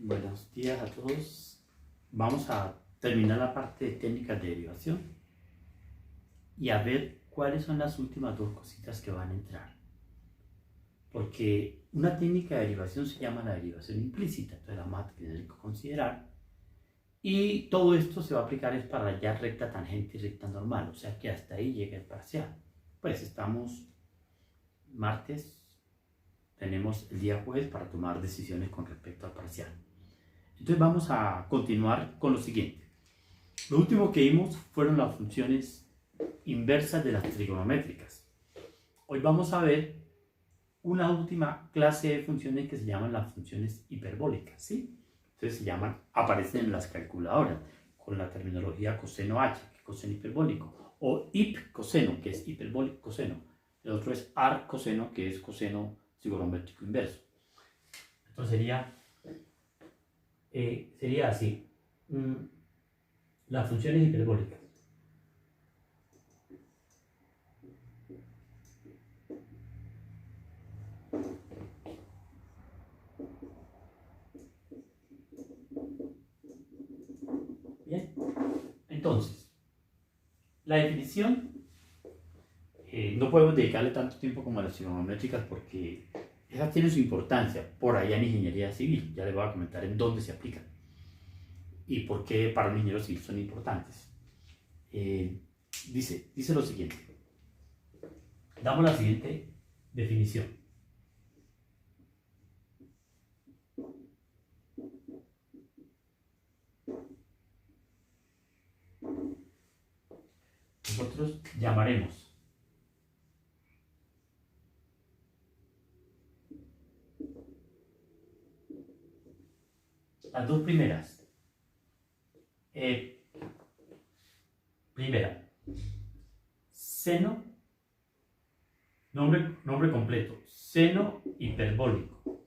Buenos días a todos. Vamos a terminar la parte de técnicas de derivación y a ver cuáles son las últimas dos cositas que van a entrar. Porque una técnica de derivación se llama la derivación implícita, entonces la vamos a tener que considerar. Y todo esto se va a aplicar es para hallar recta tangente y recta normal, o sea que hasta ahí llega el parcial. Pues estamos martes, tenemos el día jueves para tomar decisiones con respecto al parcial. Entonces vamos a continuar con lo siguiente. Lo último que vimos fueron las funciones inversas de las trigonométricas. Hoy vamos a ver una última clase de funciones que se llaman las funciones hiperbólicas, ¿sí? Entonces aparecen en las calculadoras con la terminología coseno h, que es coseno hiperbólico, o hipcoseno, que es hiperbólico coseno. El otro es arccoseno, que es coseno trigonométrico inverso. Entonces sería así, las funciones hiperbólicas. Bien, entonces, la definición, no podemos dedicarle tanto tiempo como a las trigonométricas porque esas tienen su importancia por allá en ingeniería civil. Ya les voy a comentar en dónde se aplican y por qué para un ingeniero civil son importantes. Dice lo siguiente. Damos la siguiente definición. Nosotros llamaremos las dos primeras. Primera, seno, nombre completo, seno hiperbólico.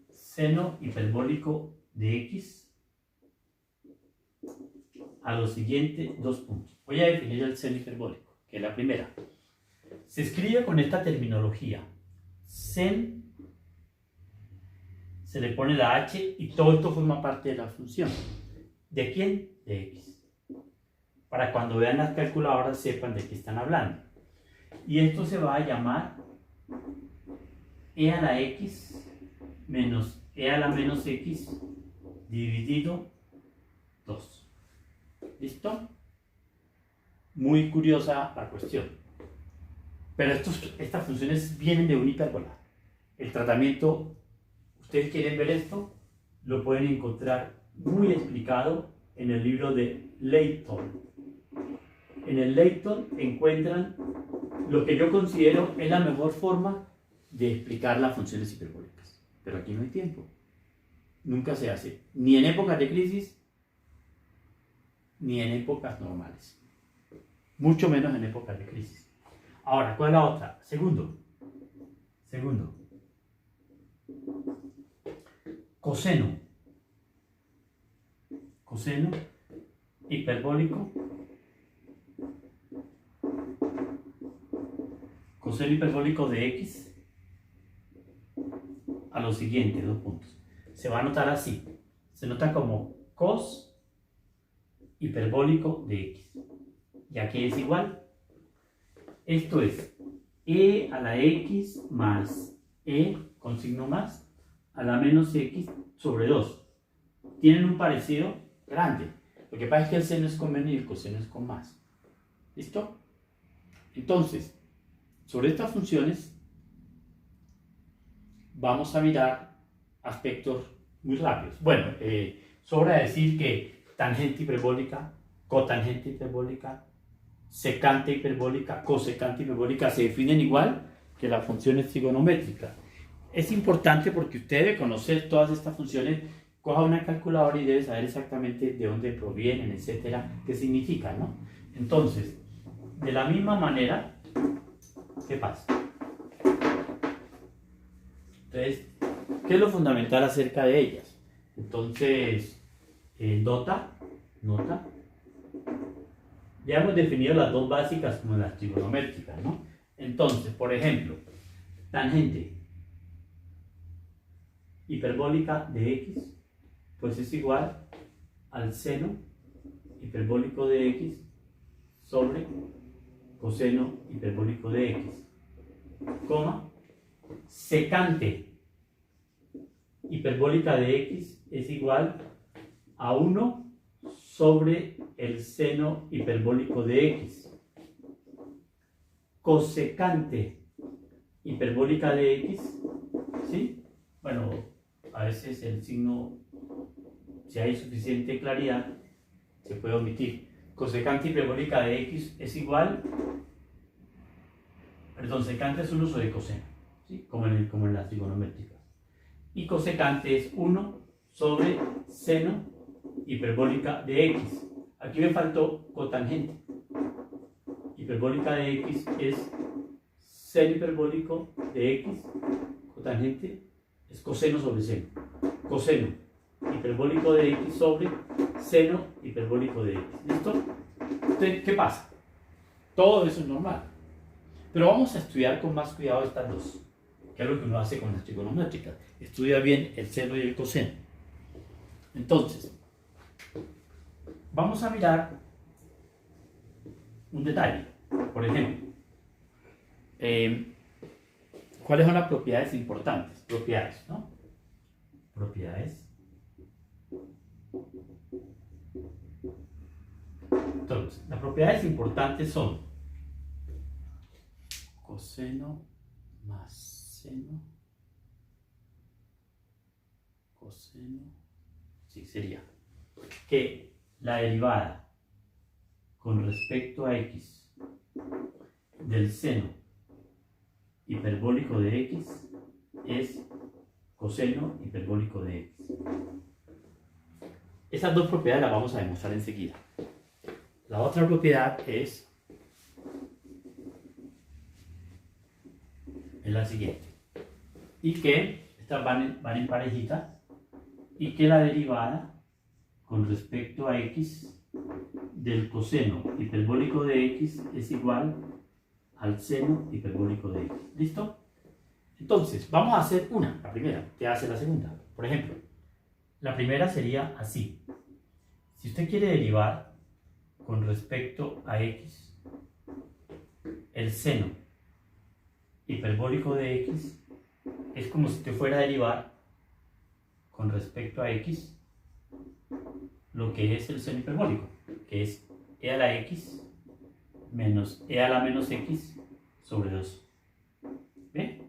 Seno hiperbólico de x a los siguientes dos puntos. Voy a definir el seno hiperbólico, que es la primera. Se escribe con esta terminología. Sen, se le pone la h y todo esto forma parte de la función. ¿De quién? De x. Para cuando vean las calculadoras sepan de qué están hablando. Y esto se va a llamar e a la x menos e a la menos x dividido 2. ¿Listo? Muy curiosa la cuestión. Pero estas funciones vienen de una hipérbola. El tratamiento, ustedes quieren ver esto, lo pueden encontrar muy explicado en el libro de Layton. En el Layton encuentran lo que yo considero es la mejor forma de explicar las funciones hiperbólicas. Pero aquí no hay tiempo. Nunca se hace, ni en épocas de crisis, ni en épocas normales. Mucho menos en épocas de crisis. Ahora, ¿cuál es la otra? Segundo. Coseno hiperbólico. Coseno hiperbólico de x a los siguientes dos puntos. Se va a anotar así. Se nota como cos hiperbólico de x. Y aquí es igual. Esto es e a la x más e con signo más a la menos x sobre 2. Tienen un parecido grande. Lo que pasa es que el seno es con menos y el coseno es con más. ¿Listo? Entonces, sobre estas funciones vamos a mirar aspectos muy rápidos. Bueno, sobra decir que tangente hiperbólica, cotangente hiperbólica, secante hiperbólica, cosecante hiperbólica se definen igual que las funciones trigonométricas. Es importante porque usted debe conocer todas estas funciones, coja una calculadora y debe saber exactamente de dónde provienen, etcétera, qué significan, ¿no? Entonces, de la misma manera, ¿qué pasa? Entonces, ¿qué es lo fundamental acerca de ellas? Entonces, nota. Ya hemos definido las dos básicas como las trigonométricas, ¿no? Entonces, por ejemplo, tangente. hiperbólica de x, pues es igual al seno hiperbólico de x sobre coseno hiperbólico de x, coma, secante hiperbólica de x es igual a 1 sobre el seno hiperbólico de x. Cosecante hiperbólica de x, ¿sí? Bueno, a veces el signo, si hay suficiente claridad, se puede omitir. Cosecante hiperbólica de x es igual, perdón, secante es 1 sobre coseno, ¿sí? Como en las trigonométricas. Y cosecante es 1 sobre seno hiperbólica de x. Aquí me faltó cotangente. Hiperbólica de x es seno hiperbólico de x, cotangente es coseno sobre seno. Coseno hiperbólico de x sobre seno hiperbólico de x. ¿Listo? Entonces, ¿qué pasa? Todo eso es normal. Pero vamos a estudiar con más cuidado estas dos, que es lo que uno hace con las trigonométricas. Estudia bien el seno y el coseno. Entonces, vamos a mirar un detalle. Por ejemplo, ¿cuáles son las propiedades importantes? Propiedades, ¿no? Propiedades. Entonces, las propiedades importantes son coseno más seno, coseno, sí, sería que la derivada con respecto a x del seno hiperbólico de x es coseno hiperbólico de x. Esas dos propiedades las vamos a demostrar enseguida. La otra propiedad es la siguiente, y que estas van en parejita, y que la derivada con respecto a x del coseno hiperbólico de x es igual al seno hiperbólico de x. ¿Listo? Entonces, vamos a hacer la primera, ¿qué hace la segunda? Por ejemplo, la primera sería así. Si usted quiere derivar con respecto a x el seno hiperbólico de x, es como si te fuera a derivar con respecto a x lo que es el seno hiperbólico, que es e a la x menos e a la menos x sobre 2. ¿Ve?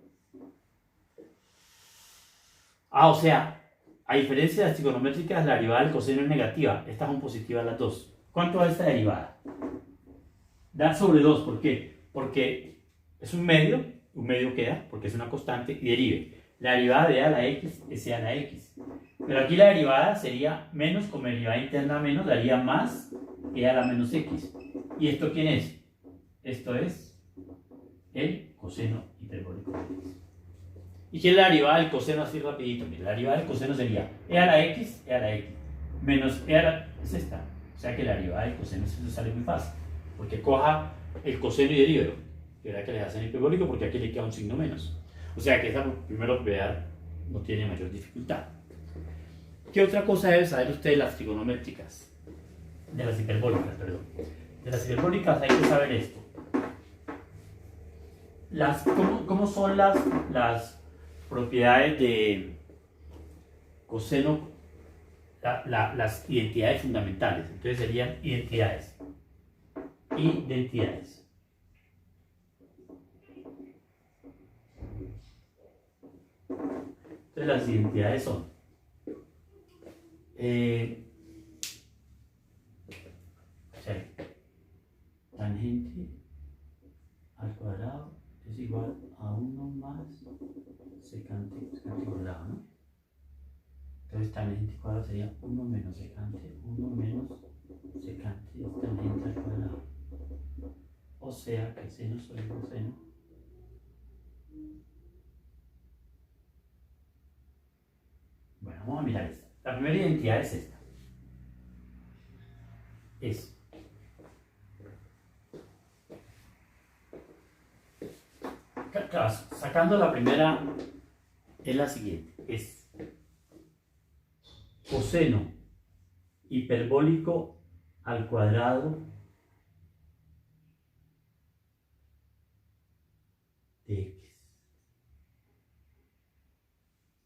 O sea, a diferencia de las trigonométricas, la derivada del coseno es negativa. Estas son positivas las dos. ¿Cuánto da esta derivada? Da sobre 2. ¿Por qué? Porque es un medio queda, porque es una constante, y derive. La derivada de e a la x es e a la x. Pero aquí la derivada sería menos, como derivada interna menos, daría más e a la menos x. ¿Y esto quién es? Esto es el coseno hiperbólico de x. ¿Y qué es la derivada del coseno así rapidito? Mira, la derivada del coseno sería e a la x, menos e a la... es esta. O sea que la derivada del coseno eso sale muy fácil. Porque coja el coseno y derive. Que era que le hacen hiperbólico porque aquí le queda un signo menos. O sea que esa primera propiedad no tiene mayor dificultad. ¿Qué otra cosa debe saber usted de las trigonométricas? De las hiperbólicas, perdón. De las hiperbólicas hay que saber esto. ¿Cómo son las propiedades de coseno? Las identidades fundamentales. Entonces serían identidades. Identidades. Entonces las identidades son tangente al cuadrado es igual a 1 más secante cuadrado, ¿no? Entonces tangente cuadrado sería 1 menos secante, 1 menos secante es tangente al cuadrado. O sea que seno sobre coseno bueno, vamos a mirar esta. La primera identidad es esta. Claro, sacando la primera, es la siguiente. Es coseno hiperbólico al cuadrado de x.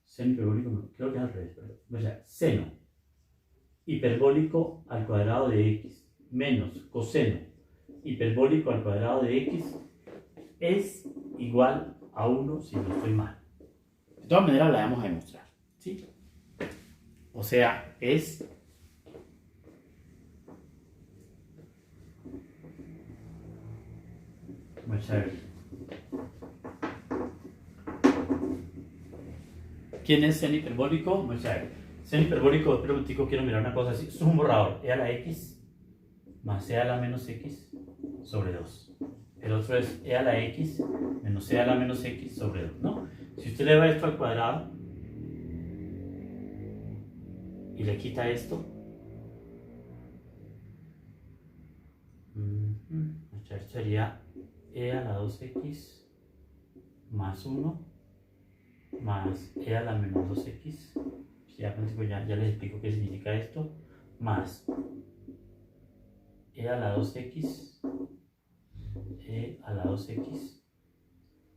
Seno hiperbólico, no, creo que es al revés, pero, o sea, seno hiperbólico al cuadrado de x menos coseno hiperbólico al cuadrado de x es igual a 1 si no estoy mal. De todas maneras la vamos a demostrar, ¿sí? O sea, es vamos a ver. ¿Quién es seno hiperbólico? Vamos a ver. Seno hiperbólico, espera un momentico, quiero mirar una cosa así. Esto es un borrador. E a la x más e a la menos x sobre 2. El otro es e a la x menos e a la menos x sobre 2, ¿no? Si usted eleva esto al cuadrado y le quita esto, sería e a la 2x más 1 más e a la menos 2x. Ya les explico qué significa esto. Más e a la 2x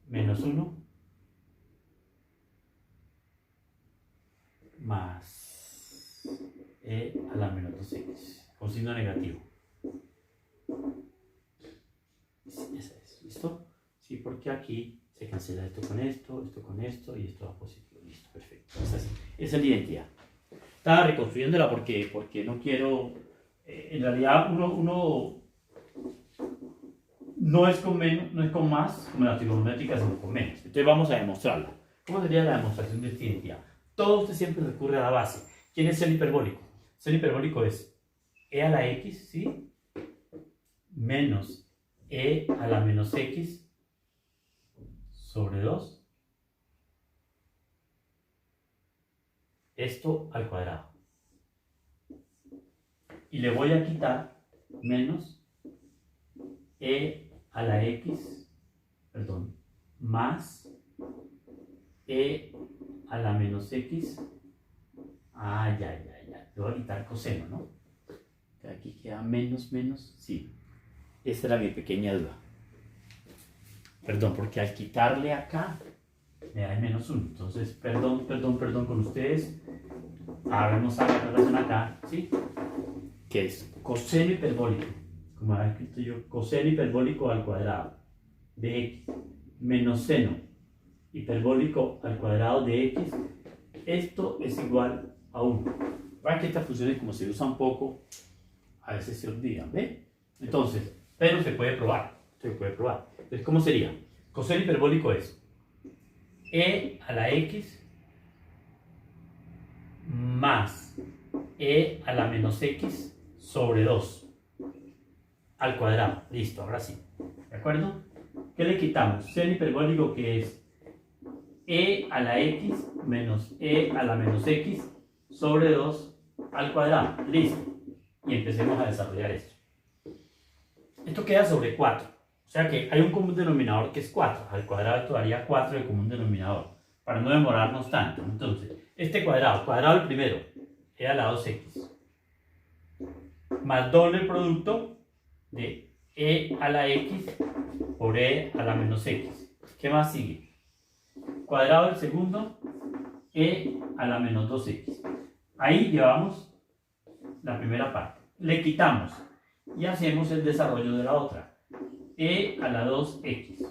menos 1 más e a la menos 2x con signo negativo. Sí, esa es, ¿listo? Sí, porque aquí se cancela esto con esto, esto con esto y esto va positivo. Listo, perfecto. Esa es la identidad. Estaba reconstruyéndola porque no quiero... en realidad uno no es con menos, no es con más, como la trigonométrica, sino con menos. Entonces vamos a demostrarla. ¿Cómo sería la demostración de esta identidad? Todo usted siempre recurre a la base. ¿Quién es el hiperbólico? El hiperbólico es e a la x, ¿sí? Menos e a la menos x sobre 2. Esto al cuadrado. Y le voy a quitar menos e a la x, perdón, más e a la menos x. Ya. Le voy a quitar coseno, ¿no? Aquí queda menos, sí. Esa era mi pequeña duda. Perdón, porque al quitarle acá me da el menos 1. Entonces, perdón con ustedes. Hagamos la relación acá, ¿sí? Que es coseno hiperbólico, como había escrito yo, coseno hiperbólico al cuadrado de x menos seno hiperbólico al cuadrado de x. Esto es igual a 1. Para que estas funciones, como se usan poco, a veces se olvidan, ¿ve? Entonces, pero se puede probar. Entonces, ¿cómo sería? Coseno hiperbólico es e a la x más e a la menos x sobre 2 al cuadrado. Listo, ahora sí. ¿De acuerdo? ¿Qué le quitamos? Seno hiperbólico, que es e a la x menos e a la menos x sobre 2 al cuadrado. Listo. Y empecemos a desarrollar esto. Esto queda sobre 4. O sea que hay un común denominador que es 4. Al cuadrado esto daría 4 de común denominador. Para no demorarnos tanto. Entonces, este cuadrado el primero, e a la 2x. Más doble producto de e a la x por e a la menos x. ¿Qué más sigue? Cuadrado del segundo, e a la menos 2x. Ahí llevamos la primera parte. Le quitamos y hacemos el desarrollo de la otra. E a la 2x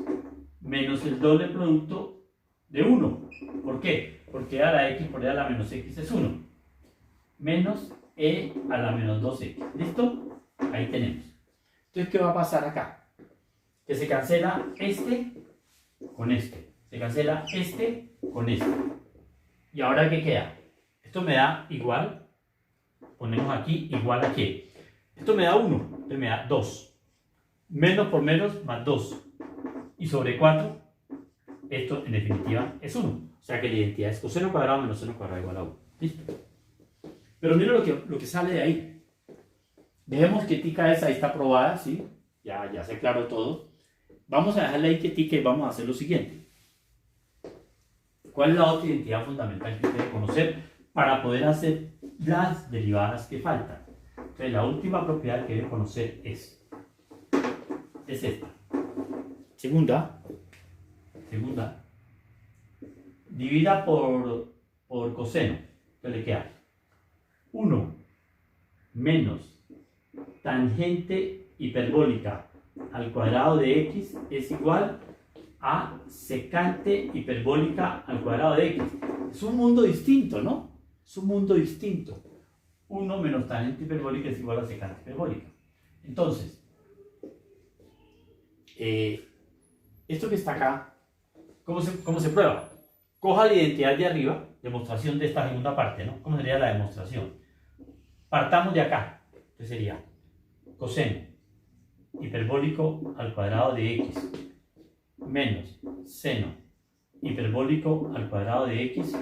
menos el doble producto de 1. ¿Por qué? Porque e a la x por e a la menos x es 1. Menos e a la menos 2x. ¿Listo? Ahí tenemos. Entonces, ¿qué va a pasar acá? Que se cancela este con este. Se cancela este con este. ¿Y ahora qué queda? Esto me da igual. Ponemos aquí igual a qué. Esto me da 1. Entonces me da 2. Menos por menos más 2. Y sobre 4. Esto en definitiva es 1. O sea que la identidad es coseno cuadrado menos seno cuadrado igual a 1. ¿Listo? Pero mira lo que sale de ahí. Dejemos quietica esa, ahí está aprobada, ¿sí? Ya se aclaró todo. Vamos a dejarla ahí quietica y vamos a hacer lo siguiente. ¿Cuál es la otra identidad fundamental que usted debe conocer para poder hacer las derivadas que faltan. Entonces, la última propiedad que debe conocer es esta. Segunda, divida por coseno. Entonces le queda 1 menos tangente hiperbólica al cuadrado de x es igual a secante hiperbólica al cuadrado de x. Es un mundo distinto, ¿no? Es un mundo distinto. 1 menos tangente hiperbólica es igual a secante hiperbólica. Entonces, esto que está acá, ¿cómo se prueba? Coja la identidad de arriba, demostración de esta segunda parte, ¿no? ¿Cómo sería la demostración? Partamos de acá, que sería coseno hiperbólico al cuadrado de x menos seno hiperbólico al cuadrado de x,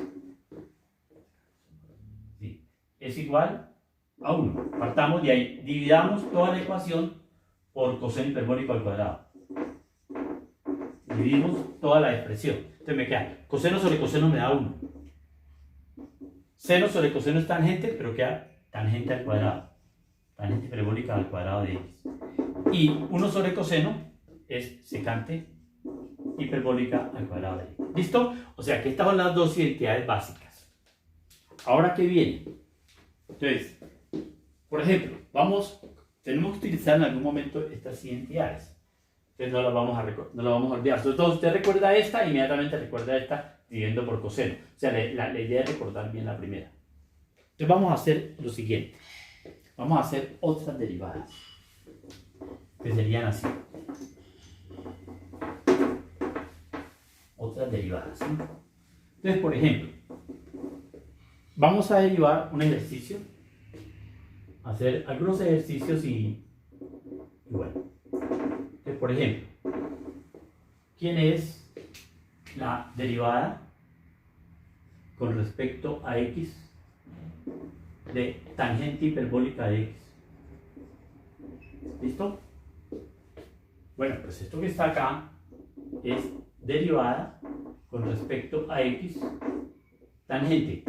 ¿sí?, es igual a 1. Partamos de ahí, dividamos toda la ecuación por coseno hiperbólico al cuadrado. Dividimos toda la expresión. Entonces me queda coseno sobre coseno me da 1. Seno sobre coseno es tangente, pero queda tangente al cuadrado. Tangente hiperbólica al cuadrado de x. Y 1 sobre coseno es secante hiperbólica al cuadrado de x. ¿Listo? O sea que estas son las dos identidades básicas. Ahora, ¿qué viene? Entonces, por ejemplo, tenemos que utilizar en algún momento estas identidades. Entonces no las vamos a olvidar. Entonces usted recuerda esta, inmediatamente recuerda esta dividiendo por coseno. O sea, la idea es recordar bien la primera. Entonces vamos a hacer lo siguiente. Vamos a hacer otras derivadas, que serían así. Otras derivadas, ¿sí? Entonces, por ejemplo, vamos a derivar un ejercicio, hacer algunos ejercicios y bueno. Entonces, por ejemplo, ¿quién es la derivada con respecto a x de tangente hiperbólica de x? ¿Listo? Bueno, pues esto que está acá es derivada con respecto a x, tangente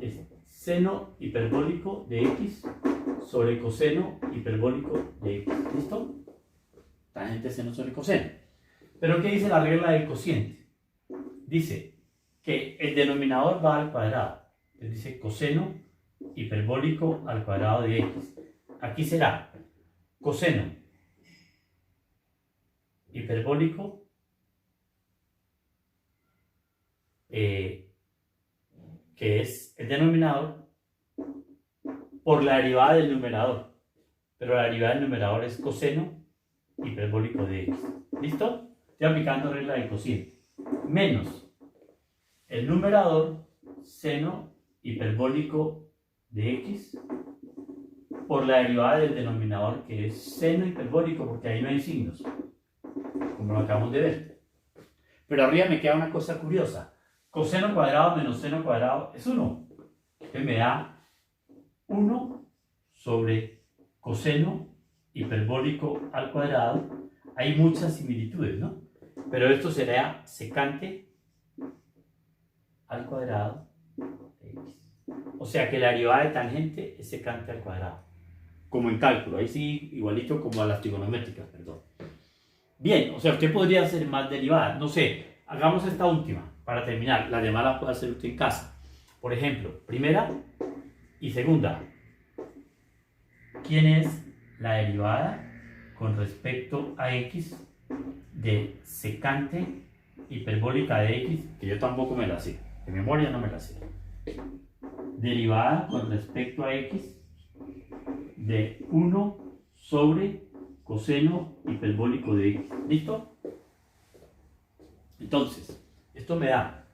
es seno hiperbólico de x sobre coseno hiperbólico de x. ¿Listo? Tangente seno sobre coseno. Pero ¿qué dice la regla del cociente? Dice que el denominador va al cuadrado. Entonces dice coseno hiperbólico al cuadrado de x. Aquí será coseno hiperbólico que es el denominador por la derivada del numerador. Pero la derivada del numerador es coseno hiperbólico de x. ¿Listo? Estoy aplicando regla del cociente. Menos el numerador seno hiperbólico de x por la derivada del denominador que es seno hiperbólico, porque ahí no hay signos, como lo acabamos de ver. Pero arriba me queda una cosa curiosa. Coseno cuadrado menos seno cuadrado es 1. Entonces me da 1 sobre coseno hiperbólico al cuadrado. Hay muchas similitudes, ¿no? Pero esto sería secante al cuadrado de x. O sea que la derivada de tangente es secante al cuadrado. Como en cálculo, ahí sí, igualito como a las trigonométricas, perdón. Bien, o sea, usted podría hacer más derivadas. No sé, hagamos esta última para terminar. Las demás las puede hacer usted en casa. Por ejemplo, primera y segunda. ¿Quién es la derivada con respecto a x de secante hiperbólica de x? Que yo tampoco me la sé. De memoria no me la sé. Derivada con respecto a x de 1 sobre coseno hiperbólico de x. ¿Listo? Entonces, esto me da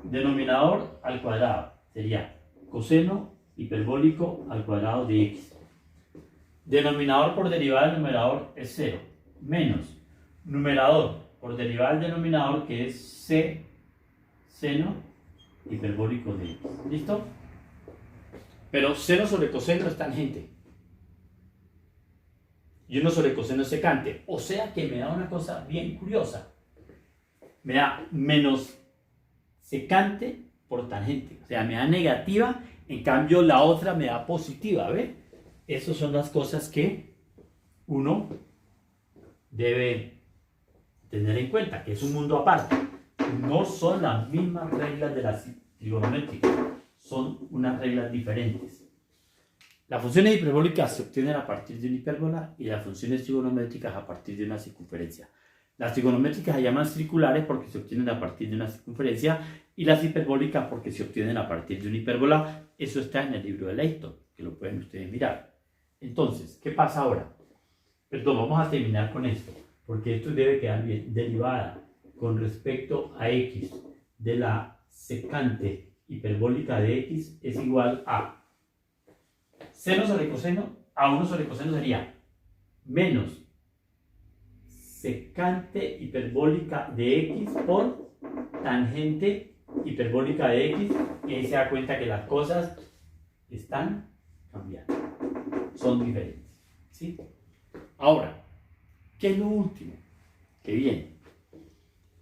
denominador al cuadrado. Sería coseno hiperbólico al cuadrado de x. Denominador por derivada del numerador es 0. Menos numerador por derivada del denominador, que es c seno hiperbólico de x. ¿Listo? Pero seno sobre coseno es tangente. Y 1 sobre coseno es secante. O sea que me da una cosa bien curiosa. Me da menos secante por tangente. O sea, me da negativa, en cambio la otra me da positiva, ¿ve? Esas son las cosas que uno debe tener en cuenta, que es un mundo aparte. No son las mismas reglas de la trigonométrica, son unas reglas diferentes. Las funciones hiperbólicas se obtienen a partir de una hipérbola y las funciones trigonométricas a partir de una circunferencia. Las trigonométricas se llaman circulares porque se obtienen a partir de una circunferencia y las hiperbólicas porque se obtienen a partir de una hipérbola. Eso está en el libro de Layton, que lo pueden ustedes mirar. Entonces, ¿qué pasa ahora? Perdón, vamos a terminar con esto, porque esto debe quedar bien. Derivada con respecto a x de la secante hiperbólica de x es igual a seno sobre coseno, a 1 sobre coseno sería menos secante hiperbólica de x por tangente hiperbólica de x, y ahí se da cuenta que las cosas están cambiando, son diferentes, ¿sí? Ahora, ¿qué es lo último que viene?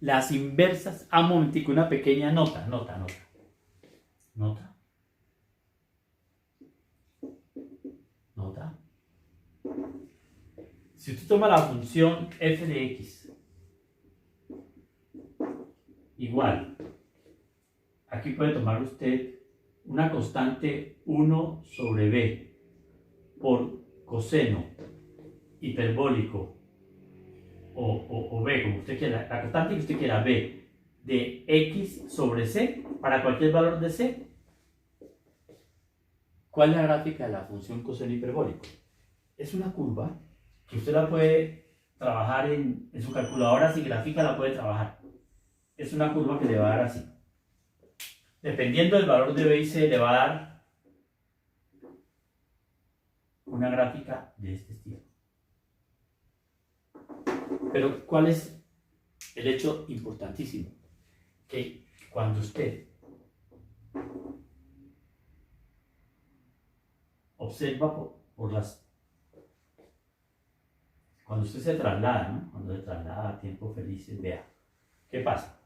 Las inversas. Un momentico, una pequeña nota. Si usted toma la función f de x igual, aquí puede tomar usted una constante 1 sobre b por coseno hiperbólico o b, como usted quiera, la constante que usted quiera, b de x sobre c para cualquier valor de c. ¿Cuál es la gráfica de la función coseno hiperbólico? Es una curva que usted la puede trabajar en su calculadora, si gráfica la puede trabajar. Es una curva que le va a dar así. Dependiendo del valor de b y c, le va a dar una gráfica de este estilo. Pero ¿cuál es el hecho importantísimo? Que cuando usted observa por las... Cuando usted se traslada, ¿no? Cuando se traslada a tiempos felices, vea, ¿qué pasa?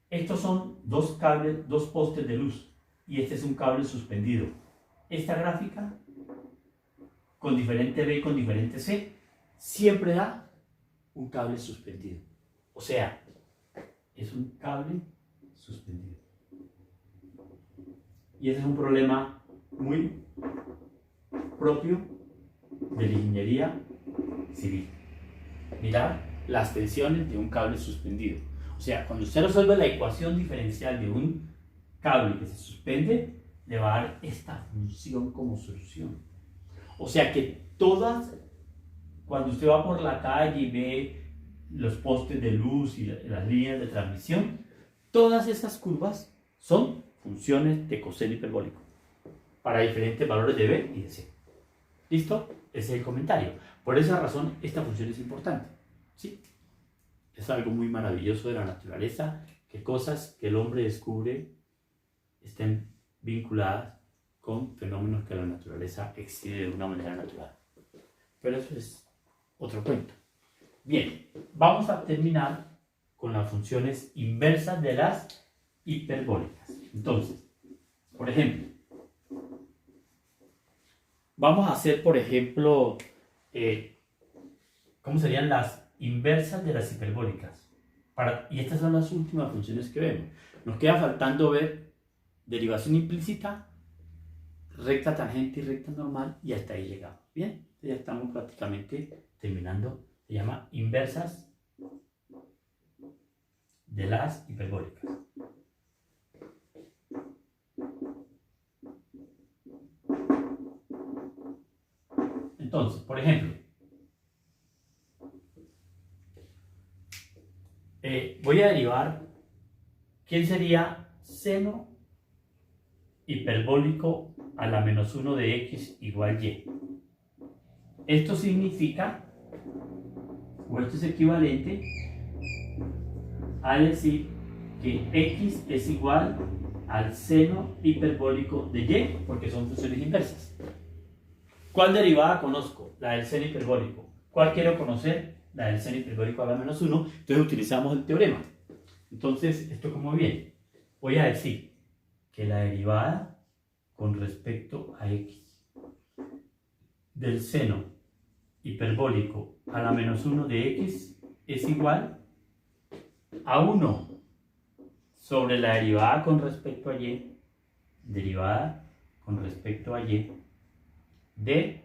Estos son dos cables, dos postes de luz, y este es un cable suspendido. Esta gráfica, con diferente B y con diferente C, siempre da un cable suspendido. O sea, es un cable suspendido. Y ese es un problema muy propio de la ingeniería civil. Mirar las tensiones de un cable suspendido. O sea, cuando usted resuelve la ecuación diferencial de un cable que se suspende, le va a dar esta función como solución. O sea que cuando usted va por la calle y ve los postes de luz y las líneas de transmisión, todas esas curvas son funciones de coseno hiperbólico para diferentes valores de B y de C. ¿Listo? Ese es el comentario. Por esa razón, esta función es importante. ¿Sí? Es algo muy maravilloso de la naturaleza, que cosas que el hombre descubre estén vinculadas con fenómenos que la naturaleza exhibe de una manera natural. Pero eso es otro cuento. Bien, vamos a terminar con las funciones inversas de las hiperbólicas. Entonces, por ejemplo, vamos a hacer, por ejemplo, ¿cómo serían las inversas de las hiperbólicas? Y estas son las últimas funciones que vemos. Nos queda faltando ver derivación implícita, recta tangente y recta normal, y hasta ahí llegamos. Bien, ya estamos prácticamente terminando. Se llama inversas de las hiperbólicas. Entonces, por ejemplo, voy a derivar quién sería seno hiperbólico a la menos 1 de x igual y. Esto significa, o esto es equivalente a decir que x es igual al seno hiperbólico de y, porque son funciones inversas. ¿Cuál derivada conozco? La del seno hiperbólico. ¿Cuál quiero conocer? La del seno hiperbólico a la menos 1. Entonces utilizamos el teorema. Entonces, ¿esto cómo viene? voy a decir que la derivada con respecto a x del seno hiperbólico a la menos 1 de x es igual a 1 sobre la derivada con respecto a y, derivada con respecto a y de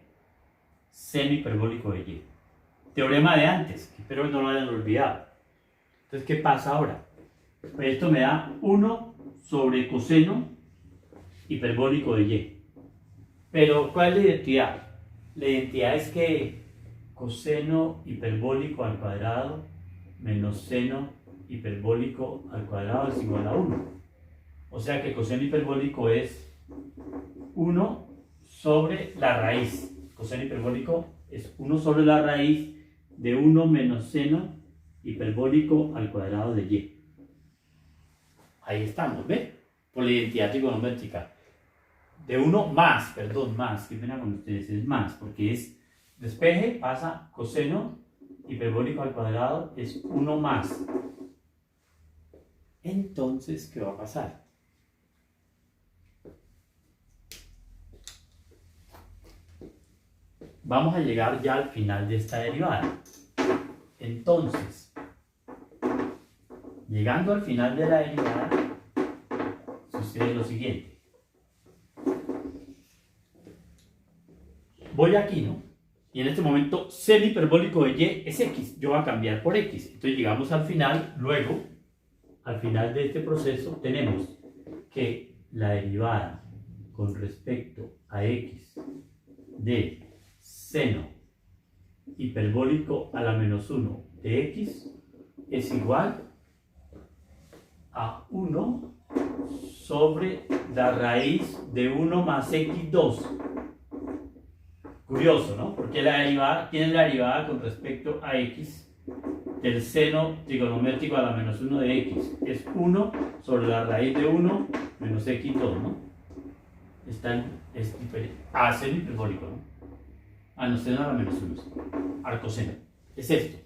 seno hiperbólico de y. Teorema de antes, que espero que no lo hayan olvidado. Entonces, ¿qué pasa ahora? Pues esto me da 1 sobre coseno hiperbólico de y. Pero, ¿cuál es la identidad? La identidad es que coseno hiperbólico al cuadrado menos seno hiperbólico al cuadrado es igual a 1. O sea que coseno hiperbólico es 1 sobre la raíz. Coseno hiperbólico es 1 sobre la raíz de 1 menos seno hiperbólico al cuadrado de y. Ahí estamos, ¿ves? Por la identidad trigonométrica. De 1 más, perdón, más, qué pena con ustedes, es más, porque es despeje, pasa coseno hiperbólico al cuadrado, es 1 más. Entonces, ¿qué va a pasar? Vamos a llegar ya al final de esta derivada. Entonces, llegando al final de la derivada, sucede lo siguiente. Voy aquí, ¿no? Y en este momento, seno hiperbólico de y es x. Yo voy a cambiar por x. Entonces llegamos al final. Luego, al final de este proceso, tenemos que la derivada con respecto a x de seno hiperbólico a la menos 1 de x es igual a 1 sobre la raíz de 1 más x2. Curioso, ¿no? Porque la derivada, ¿quién es la derivada con respecto a x del seno trigonométrico a la menos 1 de x? Es 1 sobre la raíz de 1 menos x2, ¿no? Es seno hiperbólico, ¿no? No, seno a la menos 1, arcoseno. Es esto.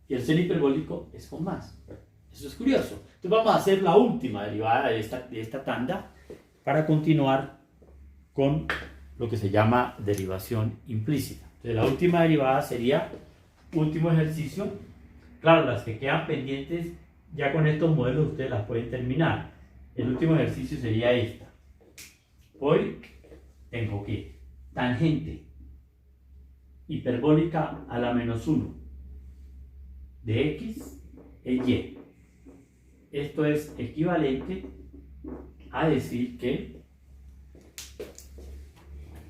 Y el seno hiperbólico es con más. Eso es curioso. Entonces vamos a hacer la última derivada de esta tanda para continuar con lo que se llama derivación implícita. Entonces la última derivada sería último ejercicio. Claro, las que quedan pendientes ya con estos modelos ustedes las pueden terminar. El último ejercicio sería esta. Hoy tengo que tangente hiperbólica a la menos 1 de x es y. Esto es equivalente a decir que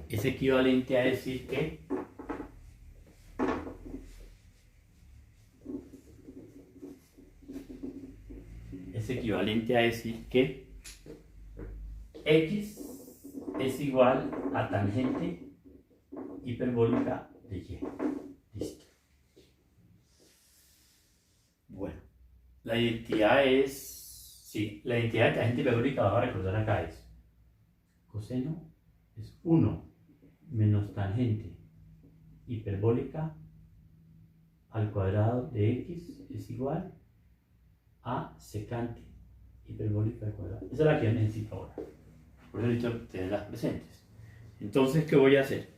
es equivalente a decir que x es igual a tangente hiperbólica de y. Listo. Bueno, la identidad es, sí, la identidad de tangente hiperbólica, vamos a recordar acá, es coseno es 1 menos tangente hiperbólica al cuadrado de x es igual a secante hiperbólica al cuadrado. Esa es la que yo necesito ahora. Por eso necesito tenerlas presentes. Entonces, ¿qué voy a hacer?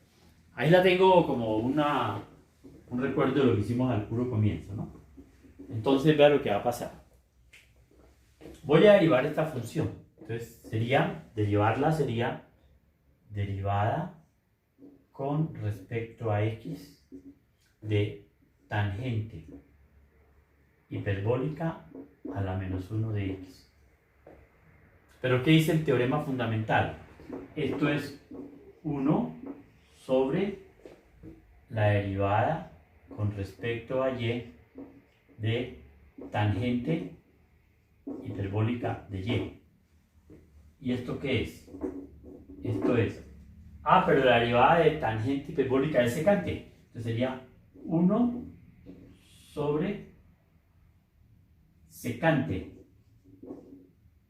Ahí la tengo como un recuerdo de lo que hicimos al puro comienzo, ¿no? Entonces, vea lo que va a pasar. Voy a derivar esta función. Entonces, derivarla sería derivada con respecto a x de tangente hiperbólica a la menos 1 de x. Pero ¿qué dice el teorema fundamental? Esto es 1 sobre la derivada con respecto a y de tangente hiperbólica de y. ¿Y esto qué es? Esto es, pero la derivada de tangente hiperbólica es secante. Entonces sería 1 sobre secante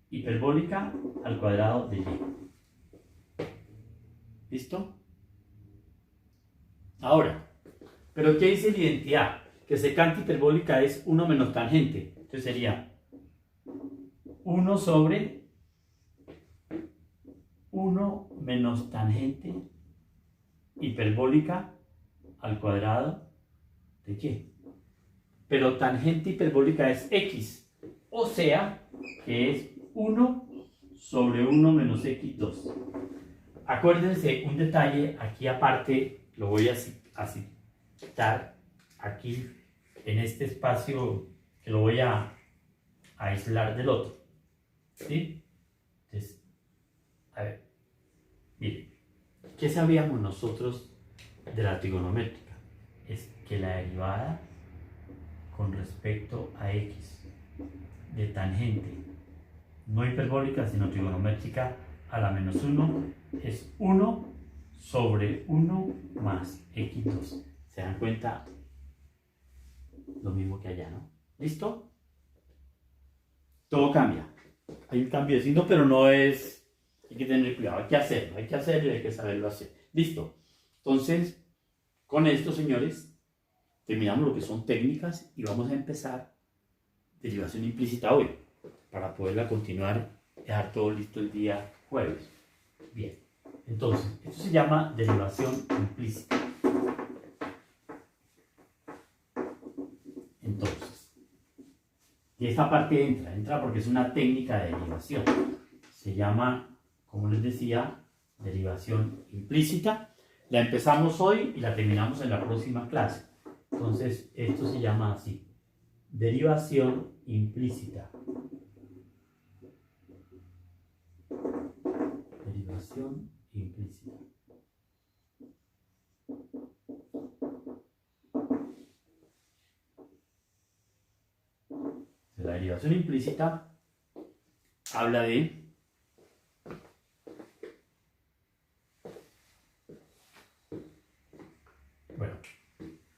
hiperbólica al cuadrado de y. ¿Listo? Ahora, ¿pero qué dice la identidad? Que secante hiperbólica es 1 menos tangente. Entonces sería 1 sobre 1 menos tangente hiperbólica al cuadrado de y. Pero tangente hiperbólica es x, o sea, que es 1 sobre 1 menos x2. Acuérdense, un detalle aquí aparte, lo voy a citar aquí en este espacio que lo voy a aislar del otro. ¿Sí? Entonces, a ver, miren, ¿qué sabíamos nosotros de la trigonométrica? Es que la derivada con respecto a x de tangente no hiperbólica sino trigonométrica a la menos 1 es 1 sobre 1 más x2. ¿Se dan cuenta? Lo mismo que allá, ¿no? ¿Listo? Todo cambia. Hay un cambio de signo, pero no es... Hay que tener cuidado, hay que hacerlo y hay que saberlo hacer. ¿Listo? Entonces, con esto, señores, terminamos lo que son técnicas y vamos a empezar derivación implícita hoy, para poderla continuar y dejar todo listo el día jueves. Bien, entonces, esto se llama derivación implícita. Entonces, y esta parte entra porque es una técnica de derivación. Se llama, como les decía, derivación implícita. La empezamos hoy y la terminamos en la próxima clase. Entonces, esto se llama así, derivación implícita. Derivación implícita. La derivación implícita habla de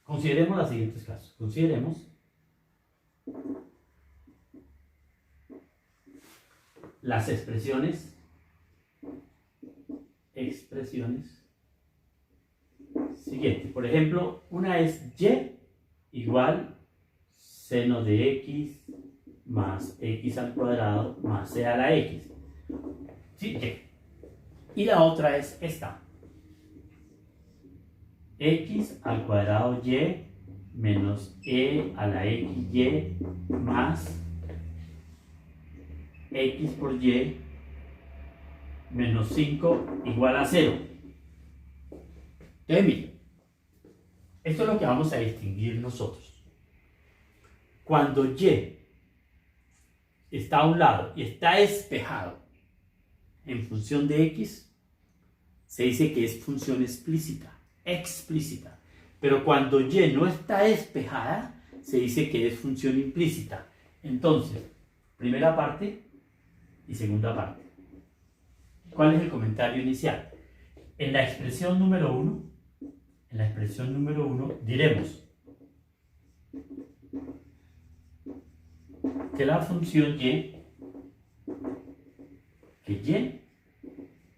consideremos los siguientes casos. Consideremos las expresiones siguientes. Por ejemplo, una es y igual seno de x más x al cuadrado más c a la x. ¿Sí? Y la otra es esta. X al cuadrado y menos e a la xy más x por y menos 5 igual a 0. Entonces, miren, esto es lo que vamos a distinguir nosotros. Cuando y está a un lado y está despejado en función de x, se dice que es función explícita. Pero cuando y no está despejada, se dice que es función implícita. Entonces, primera parte y segunda parte. ¿Cuál es el comentario inicial? En la expresión número 1, diremos que la función y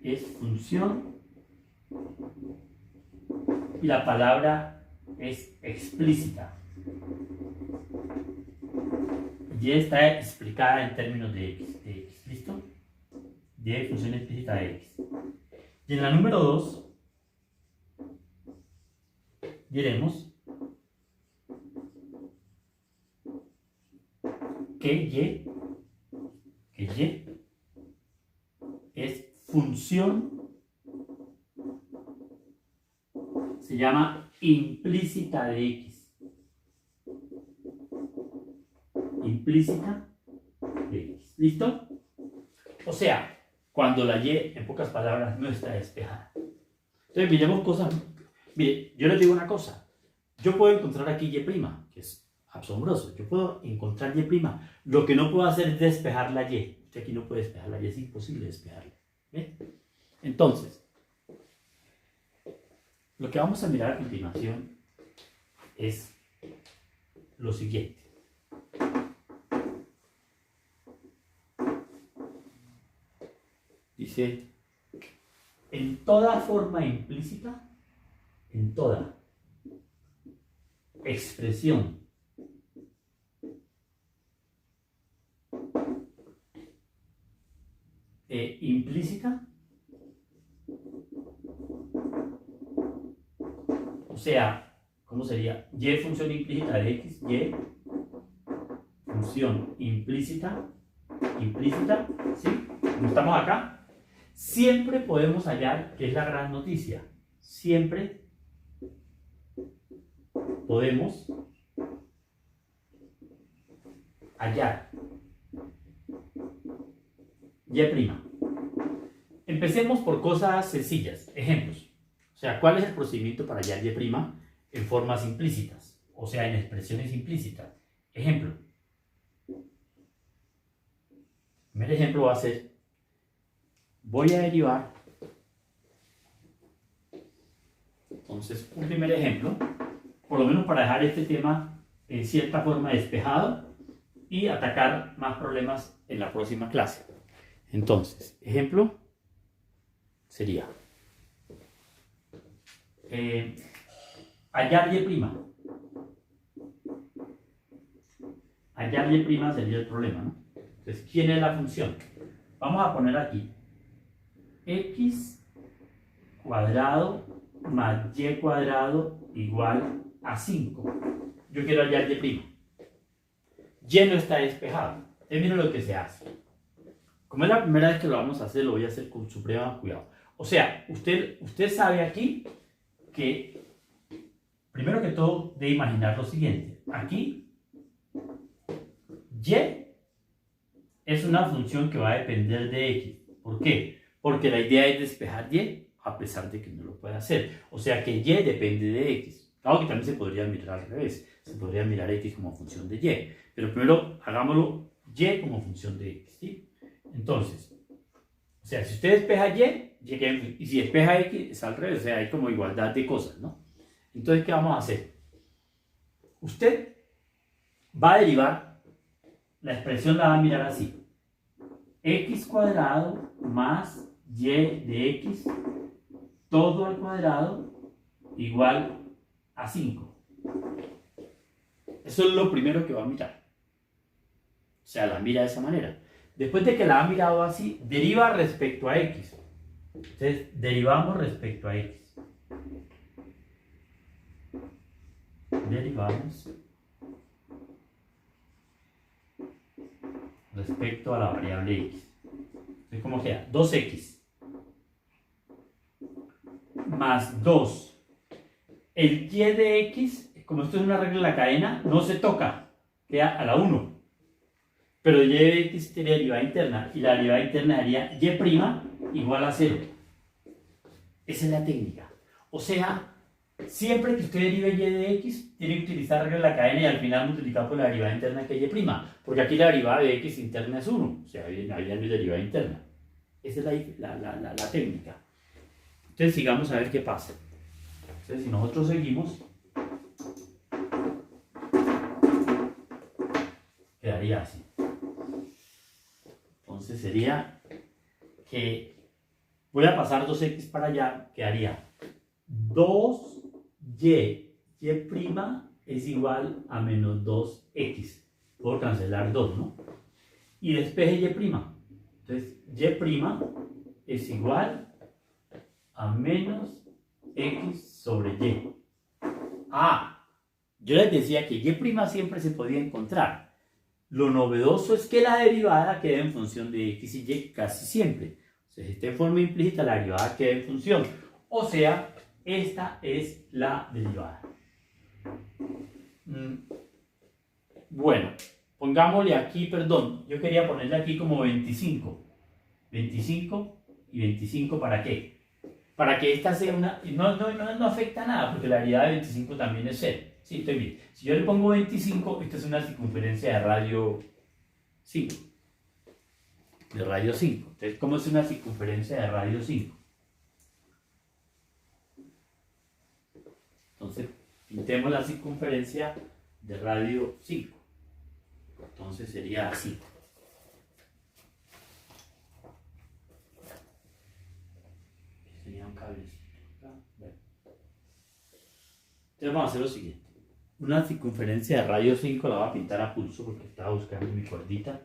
es función y la palabra es explícita. Y está explicada en términos de x. ¿Listo? Y función explícita de x. Y en la número 2 diremos que y es función, se llama implícita de x. Implícita de x. ¿Listo? O sea, cuando la y, en pocas palabras, no está despejada. Entonces, miremos cosas. Mire, yo les digo una cosa. Yo puedo encontrar aquí y', que es asombroso. Yo puedo encontrar y'. Lo que no puedo hacer es despejar la y. Usted aquí no puede despejar la y, es imposible despejarla. ¿Ve? Entonces, lo que vamos a mirar a continuación es lo siguiente. Dice, en toda forma implícita, en toda expresión implícita, sea, ¿cómo sería? Y función implícita de x, y función implícita, ¿sí? Como estamos acá, siempre podemos hallar, que es la gran noticia, siempre podemos hallar y'. Empecemos por cosas sencillas, ejemplos. O sea, ¿cuál es el procedimiento para hallar y' en formas implícitas? O sea, en expresiones implícitas. Ejemplo. El primer ejemplo va a ser, voy a derivar. Entonces, un primer ejemplo, por lo menos para dejar este tema en cierta forma despejado y atacar más problemas en la próxima clase. Entonces, ejemplo sería hallar y'. Hallar y' sería el problema, ¿no? Entonces, ¿quién es la función? Vamos a poner aquí x cuadrado más y cuadrado igual a 5. Yo quiero hallar y'. Y no está despejado. Miren lo que se hace. Como es la primera vez que lo vamos a hacer, lo voy a hacer con supremo cuidado. O sea, usted sabe aquí que, primero que todo, debe imaginar lo siguiente. Aquí, y es una función que va a depender de x. ¿Por qué? Porque la idea es despejar y, a pesar de que no lo pueda hacer. O sea que y depende de x. Claro que también se podría mirar al revés. Se podría mirar x como función de y. Pero primero hagámoslo y como función de x, ¿sí? Entonces, o sea, si usted despeja y si despeja x es al revés. O sea, hay como igualdad de cosas, ¿no? Entonces, ¿qué vamos a hacer? Usted va a derivar, la expresión la va a mirar así. X cuadrado más y de x todo al cuadrado igual a 5. Eso es lo primero que va a mirar. O sea, la mira de esa manera. Después de que la ha mirado así, deriva respecto a x. Entonces, derivamos respecto a x. Derivamos respecto a la variable x. Entonces, ¿cómo queda? 2x más 2. El y de x, como esto es una regla de la cadena, no se toca, queda a la 1. Pero y de x tiene derivada interna, y la derivada interna sería y' igual a 0. Esa es la técnica. O sea, siempre que usted derive y de x, tiene que utilizar la regla de la cadena y al final multiplicar por la derivada interna que es y'. Porque aquí la derivada de x interna es 1. O sea, ahí no hay derivada interna. Esa es la técnica. Entonces, sigamos a ver qué pasa. Entonces, si nosotros seguimos, quedaría así. Entonces sería que voy a pasar 2x para allá, quedaría 2y, y' es igual a menos 2x. Puedo cancelar 2, ¿no? Y despeje y'. Entonces, y' es igual a menos x sobre y. Yo les decía que y' siempre se podía encontrar. Lo novedoso es que la derivada queda en función de x y y casi siempre. O sea, si está en forma implícita, la derivada queda en función. O sea, esta es la derivada. Bueno, pongámosle aquí, perdón, yo quería ponerle aquí como 25. 25 y 25, ¿para qué? Para que esta sea una... No afecta nada, porque la derivada de 25 también es 0. Sí, estoy bien. Si yo le pongo 25, esta es una circunferencia de radio 5. De radio 5. Entonces, ¿cómo es una circunferencia de radio 5? Entonces, pintemos la circunferencia de radio 5. Entonces sería así. Sería un cablecito. Bueno. Entonces vamos a hacer lo siguiente. Una circunferencia de radio 5 la voy a pintar a pulso porque estaba buscando mi cuerdita.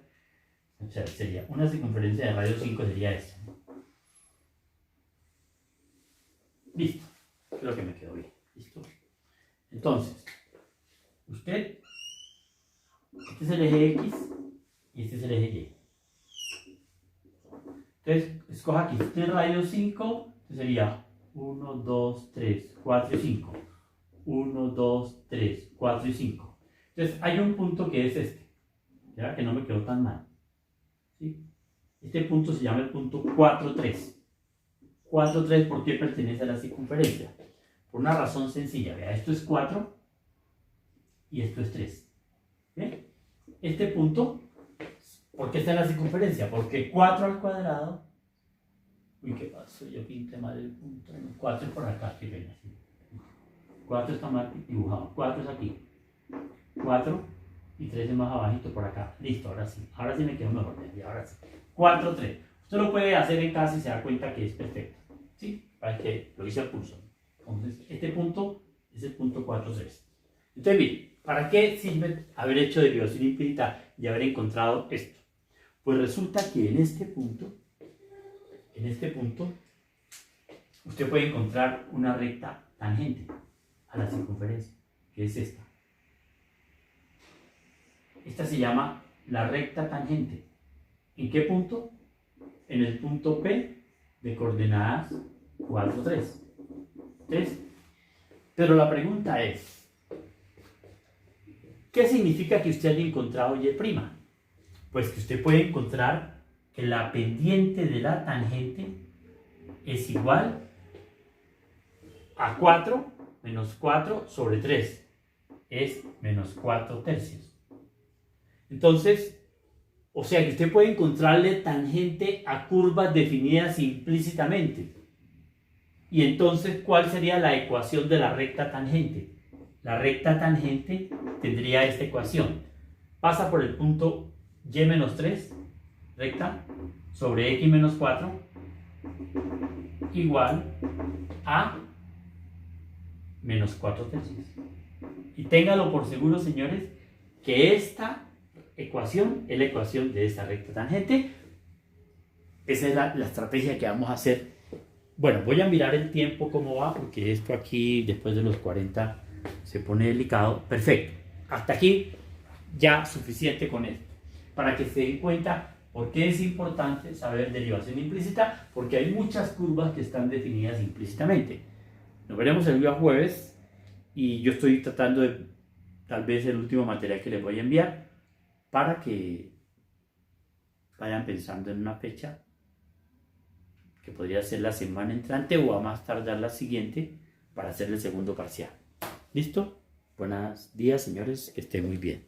O sea, sería una circunferencia de radio 5 sería esta. Listo. Creo que me quedó bien. ¿Listo? Entonces, usted, este es el eje X y este es el eje Y. Entonces, escoja aquí, este es radio 5, sería 1, 2, 3, 4 y 5. 1, 2, 3, 4 y 5. Entonces, hay un punto que es este. Ya que no me quedó tan mal. ¿Sí? Este punto se llama el punto 4, 3. 4, 3, ¿por qué pertenece a la circunferencia? Por una razón sencilla. Vea, esto es 4 y esto es 3. ¿Bien? Este punto, ¿por qué está en la circunferencia? Porque 4 al cuadrado. Uy, ¿qué pasó? Yo pinté mal el punto. 4 es por acá, que ven así. 4 está mal dibujado. 4 es aquí. 4 y 3 es más abajito por acá. Listo, ahora sí. Ahora sí me quedó mejor. Ahora sí. 4, 3. Usted lo puede hacer en casa y se da cuenta que es perfecto. ¿Sí? Para que lo hice al pulso. Entonces, este punto es el punto 4, 3. Entonces, miren, ¿para qué sirve haber hecho derivación infinita y haber encontrado esto? Pues resulta que en este punto, usted puede encontrar una recta tangente a la circunferencia, que es esta. Esta se llama la recta tangente. ¿En qué punto? En el punto P de coordenadas 4, 3. ¿Ves? Pero la pregunta es, ¿qué significa que usted haya encontrado y'? Pues que usted puede encontrar que la pendiente de la tangente es igual a 4 menos 4 sobre 3. Es menos 4 tercios. Entonces, o sea que usted puede encontrarle tangente a curvas definidas implícitamente. Y entonces, ¿cuál sería la ecuación de la recta tangente? La recta tangente tendría esta ecuación. Pasa por el punto y menos 3, recta, sobre x menos 4, igual a menos 4 tercios. Y téngalo por seguro, señores, que esta ecuación es la ecuación de esta recta tangente. Esa es la estrategia que vamos a hacer. Bueno, voy a mirar el tiempo cómo va, porque esto aquí después de los 40 se pone delicado. Perfecto. Hasta aquí ya suficiente con esto. Para que se den cuenta por qué es importante saber derivación implícita, porque hay muchas curvas que están definidas implícitamente. Nos veremos el día jueves y yo estoy tratando de, tal vez el último material que les voy a enviar, para que vayan pensando en una fecha que podría ser la semana entrante o a más tardar la siguiente para hacer el segundo parcial. ¿Listo? Buenos días, señores, que estén muy bien.